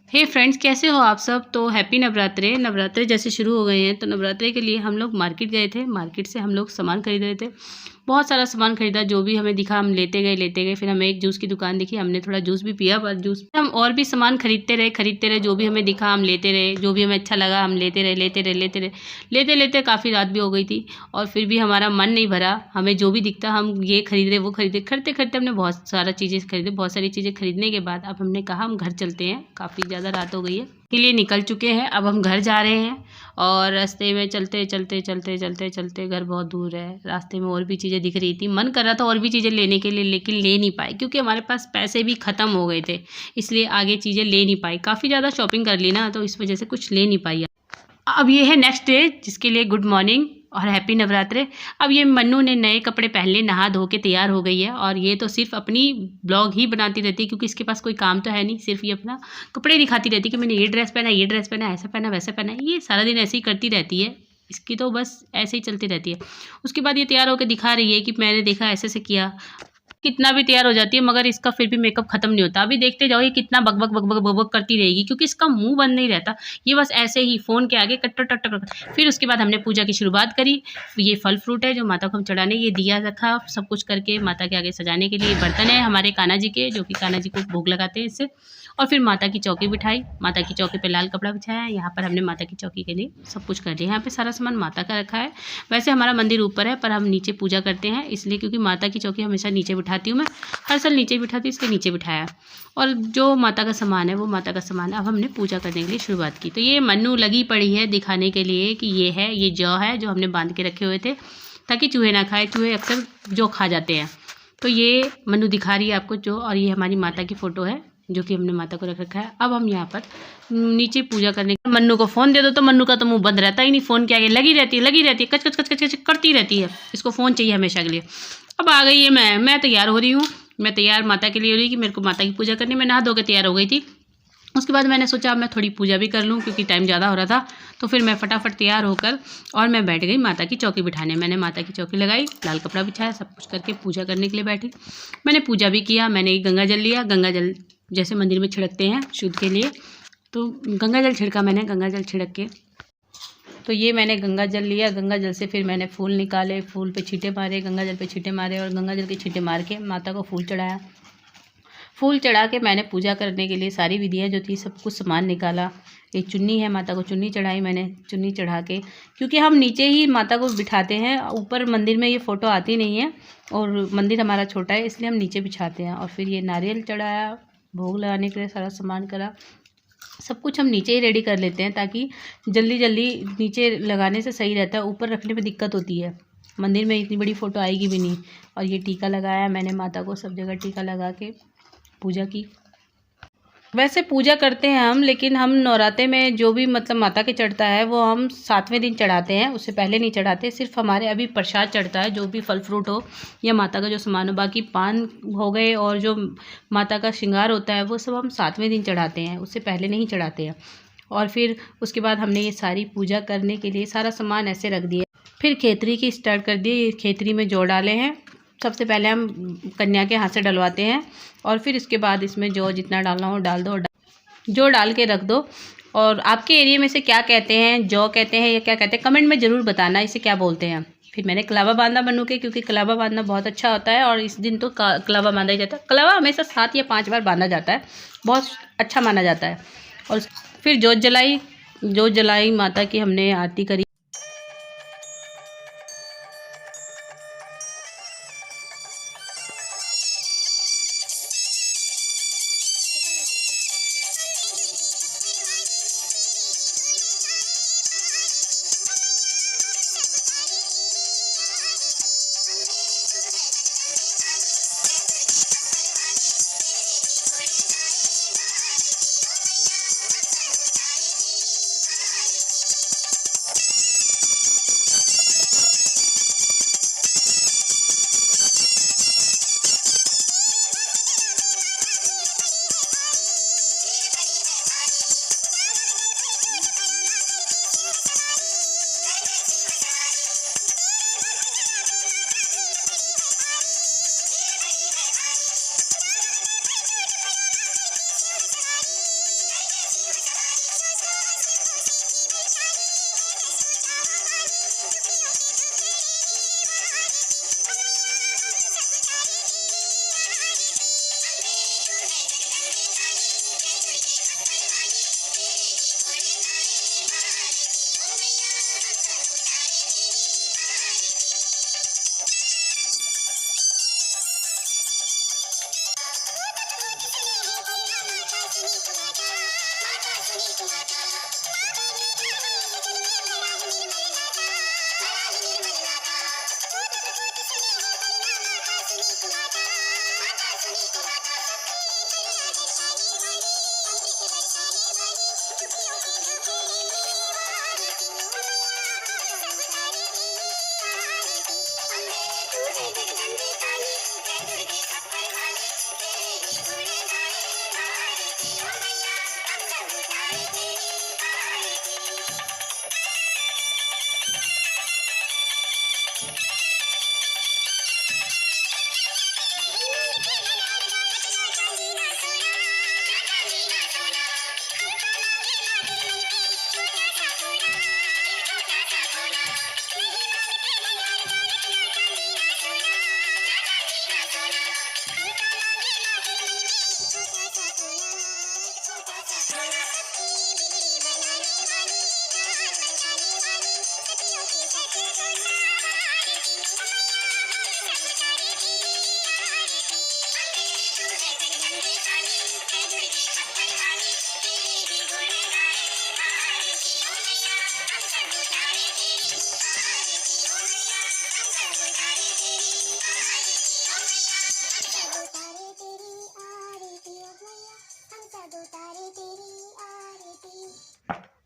हे friends, कैसे हो आप सब। तो हैप्पी नवरात्रे। नवरात्रे जैसे शुरू हो गए हैं तो नवरात्रे के लिए हम लोग मार्केट गए थे। मार्केट से हम लोग सामान खरीद रहे थे। बहुत सारा सामान खरीदा, जो भी हमें दिखा हम लेते गए। फिर हमें एक जूस की दुकान दिखी, हमने थोड़ा जूस भी पिया। पर जूस हम और भी सामान खरीदते रहे। जो भी हमें दिखा हम लेते रहे, जो भी हमें अच्छा लगा हम लेते रहे। लेते काफ़ी रात भी हो गई थी और फिर भी हमारा मन नहीं भरा। हमें जो भी दिखता हम ये खरीद रहे वो खरीदे। खरीदते हमने बहुत सारा चीज़ें खरीदे। बहुत सारी चीज़ें खरीदने के बाद अब हमने कहा हम घर चलते हैं, काफ़ी ज़्यादा रात हो गई है, के लिए निकल चुके हैं। अब हम घर जा रहे हैं और रास्ते में चलते घर बहुत दूर है। रास्ते में और भी चीज़ें दिख रही थी, मन कर रहा था और भी चीज़ें लेने के लिए, लेकिन ले नहीं पाए क्योंकि हमारे पास पैसे भी ख़त्म हो गए थे, इसलिए आगे चीज़ें ले नहीं पाई। काफ़ी ज़्यादा शॉपिंग कर ली ना, तो इस वजह से कुछ ले नहीं पाई। अब ये है नेक्स्ट डे, जिसके लिए गुड मॉर्निंग और हैप्पी नवरात्रे। अब ये मन्नू ने नए कपड़े पहन लिए, नहा धो के तैयार हो गई है और ये तो सिर्फ अपनी ब्लॉग ही बनाती रहती है क्योंकि इसके पास कोई काम तो है नहीं। सिर्फ ये अपना कपड़े दिखाती रहती है कि मैंने ये ड्रेस पहना, ऐसा पहना, वैसा पहना। ये सारा दिन ऐसे ही करती रहती है, इसकी तो बस ऐसे ही चलती रहती है। उसके बाद ये तैयार होकर दिखा रही है कि मैंने देखा ऐसे किया। कितना भी तैयार हो जाती है मगर इसका फिर भी मेकअप खत्म नहीं होता। अभी देखते जाओ ये कितना बक करती रहेगी क्योंकि इसका मुंह बंद नहीं रहता। ये बस ऐसे ही फ़ोन के आगे कट टक टक। फिर उसके बाद हमने पूजा की शुरुआत करी। ये फल फ्रूट है जो माता को हम चढ़ाने, ये दिया रखा सब कुछ करके माता के आगे सजाने के लिए। बर्तन है हमारे कान्हा जी के, जो कि कान्हा जी को भोग लगाते हैं इससे। और फिर माता की चौकी बिठाई, माता की चौकी पे लाल कपड़ा बिछाया। यहाँ पर हमने माता की चौकी के लिए सब कुछ कर दिया। यहाँ पे सारा सामान माता का रखा है। वैसे हमारा मंदिर ऊपर है पर हम नीचे पूजा करते हैं, इसलिए क्योंकि माता की चौकी हमेशा नीचे बिठाती हूँ मैं। हर साल नीचे बिठाती हूँ, इसलिए नीचे बिठाया। और जो माता का सामान है वो माता का सामान है। अब हमने पूजा करने के लिए शुरुआत की। तो ये मन्नू लगी पड़ी है दिखाने के लिए कि ये है, ये जौ है जो हमने बांध के रखे हुए थे ताकि चूहे ना खाए। चूहे अक्सर जो खा जाते हैं, तो ये मन्नू दिखा रही है आपको जो। और ये हमारी माता की फ़ोटो है जो कि हमने माता को रख रखा है। अब हम यहाँ पर नीचे पूजा करने, मन्नू को फ़ोन दे दो तो मन्नू का तो मुंह बंद रहता ही नहीं, फ़ोन के आगे लगी रहती है, कच कच कच कच कच करती रहती है। इसको फ़ोन चाहिए हमेशा के लिए। अब आ गई है मैं तैयार हो रही हूँ। मैं तैयार माता के लिए हो रही कि मेरे को माता की पूजा करनी। मैं नहा धो के तैयार हो गई थी। उसके बाद मैंने सोचा अब मैं थोड़ी पूजा भी कर लूँ क्योंकि टाइम ज़्यादा हो रहा था। तो फिर मैं फटाफट तैयार होकर और मैं बैठ गई माता की चौकी बिठाने। मैंने माता की चौकी लगाई, लाल कपड़ा बिछाया, सब कुछ करके पूजा करने के लिए बैठी। मैंने पूजा भी किया। मैंने गंगा जल लिया। गंगा जल जैसे मंदिर में छिड़कते हैं शुद्ध के लिए, तो गंगा जल छिड़का मैंने। गंगा जल छिड़क के तो ये मैंने गंगा जल लिया। गंगा जल से फिर मैंने फूल निकाले, फूल पे छींटे मारे, गंगा जल पे छींटे मारे और गंगा जल के छींटे मार के माता को फूल चढ़ाया। फूल चढ़ा के मैंने पूजा करने के लिए सारी विधियाँ जो थी सब कुछ सामान निकाला। एक चुन्नी है, माता को चुन्नी चढ़ाई मैंने। चुन्नी चढ़ा के, क्योंकि हम नीचे ही माता को बिठाते हैं, ऊपर मंदिर में ये फ़ोटो आती नहीं है और मंदिर हमारा छोटा है इसलिए हम नीचे बिछाते हैं। और फिर ये नारियल चढ़ाया, भोग लगाने के लिए सारा सामान करा। सब कुछ हम नीचे ही रेडी कर लेते हैं ताकि जल्दी जल्दी नीचे लगाने से सही रहता है, ऊपर रखने में दिक्कत होती है। मंदिर में इतनी बड़ी फ़ोटो आएगी भी नहीं। और ये टीका लगाया मैंने माता को, सब जगह टीका लगा के पूजा की। वैसे पूजा करते हैं हम, लेकिन हम नवरात्रे में जो भी मतलब माता के चढ़ता है वो हम 7वें दिन चढ़ाते हैं, उससे पहले नहीं चढ़ाते। सिर्फ हमारे अभी प्रसाद चढ़ता है, जो भी फल फ्रूट हो या माता का जो सामान हो। बाकी पान हो गए और जो माता का श्रृंगार होता है वो सब हम 7वें दिन चढ़ाते हैं, उससे पहले नहीं चढ़ाते हैं। और फिर उसके बाद हमने ये सारी पूजा करने के लिए सारा सामान ऐसे रख दिया। फिर खेतरी की स्टार्ट कर दी। खेतरी में जौ डाले हैं। सबसे पहले हम कन्या के हाथ से डलवाते हैं और फिर इसके बाद इसमें जौ जितना डालना हो डाल दो। जौ डाल के रख दो। और आपके एरिया में से क्या कहते हैं, जौ कहते हैं या क्या कहते हैं, कमेंट में ज़रूर बताना इसे क्या बोलते हैं। फिर मैंने कलावा बांधा मन्नू के, क्योंकि कलावा बांधना बहुत अच्छा होता है और इस दिन तो कलावा बांधा ही जाता है। कलावा हमेशा 7 या 5 बार बांधा जाता है, बहुत अच्छा माना जाता है। और फिर जोत जलाई माता की हमने आरती करी।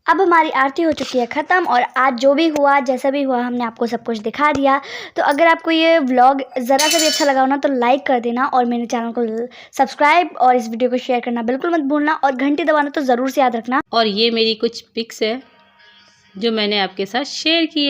अब हमारी आरती हो चुकी है ख़त्म और आज जो भी हुआ जैसा भी हुआ हमने आपको सब कुछ दिखा दिया। तो अगर आपको ये व्लॉग ज़रा सा भी अच्छा लगा हो ना तो लाइक कर देना और मेरे चैनल को सब्सक्राइब और इस वीडियो को शेयर करना बिल्कुल मत भूलना और घंटी दबाना तो ज़रूर से याद रखना। और ये मेरी कुछ पिक्स है जो मैंने आपके साथ शेयर की है।